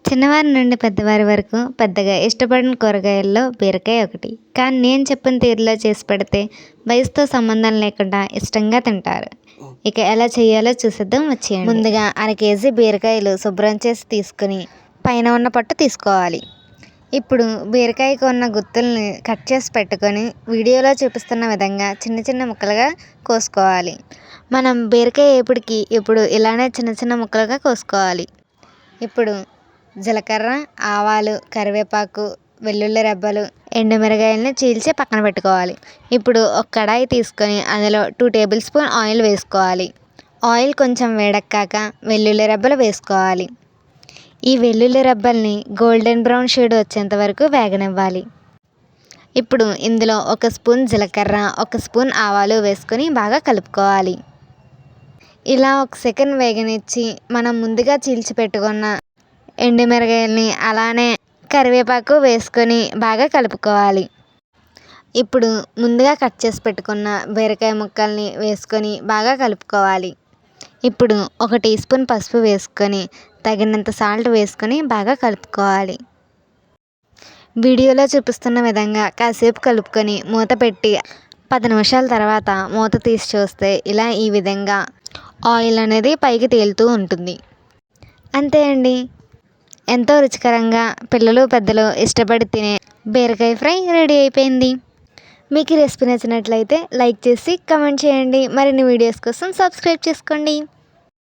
చిన్నవారి నుండి పెద్దవారి వరకు పెద్దగా ఇష్టపడిన కూరగాయల్లో బీరకాయ ఒకటి. కానీ నేను చెప్పిన తీరులో చేసి పెడితే వయసుతో సంబంధం లేకుండా ఇష్టంగా తింటారు. ఇక ఎలా చేయాలో చూసేద్దాం వచ్చేయండి. ముందుగా అర కేజీ బీరకాయలు శుభ్రం చేసి తీసుకుని పైన ఉన్న పొట్టు తీసుకోవాలి. ఇప్పుడు బీరకాయకు ఉన్న గుత్తుల్ని కట్ చేసి పెట్టుకొని వీడియోలో చూపిస్తున్న విధంగా చిన్న చిన్న ముక్కలుగా కోసుకోవాలి. మనం బీరకాయ వేపుడికి ఇప్పుడు ఇలానే చిన్న చిన్న ముక్కలుగా కోసుకోవాలి. ఇప్పుడు జీలకర్ర, ఆవాలు, కరివేపాకు, వెల్లుల్లి రెబ్బలు, ఎండుమిరగాయలను చీల్చి పక్కన పెట్టుకోవాలి. ఇప్పుడు ఒక కడాయి తీసుకొని అందులో 2 టేబుల్ స్పూన్ ఆయిల్ వేసుకోవాలి. ఆయిల్ కొంచెం వేడెక్కాక వెల్లుల్లి రెబ్బలు వేసుకోవాలి. ఈ వెల్లుల్లి రెబ్బల్ని గోల్డెన్ బ్రౌన్ షేడ్ వచ్చేంత వరకు వేగనివ్వాలి. ఇప్పుడు ఇందులో 1 స్పూన్ జీలకర్ర, 1 స్పూన్ ఆవాలు వేసుకొని బాగా కలుపుకోవాలి. ఇలా 1 సెకండ్ వేగనిచ్చి మనం ముందుగా చీల్చి పెట్టుకున్న ఎండుమిరగాయల్ని అలానే కరివేపాకు వేసుకొని బాగా కలుపుకోవాలి. ఇప్పుడు ముందుగా కట్ చేసి పెట్టుకున్న బీరకాయ ముక్కల్ని వేసుకొని బాగా కలుపుకోవాలి. ఇప్పుడు 1 టీ స్పూన్ పసుపు వేసుకొని తగినంత సాల్ట్ వేసుకొని బాగా కలుపుకోవాలి. వీడియోలో చూపిస్తున్న విధంగా కాసేపు కలుపుకొని మూత పెట్టి 10 నిమిషాల తర్వాత మూత తీసి చూస్తే ఇలా ఈ విధంగా ఆయిల్ అనేది పైకి తేలుతూ ఉంటుంది. అంతే అండి, ఎంతో రుచికరంగా పిల్లలు పెద్దలు ఇష్టపడి తినే బీరకాయ ఫ్రై రెడీ అయిపోయింది. మీకు ఈ రెసిపీ నచ్చినట్లయితే లైక్ చేసి కామెంట్ చేయండి. మరిన్ని వీడియోస్ కోసం సబ్స్క్రైబ్ చేసుకోండి.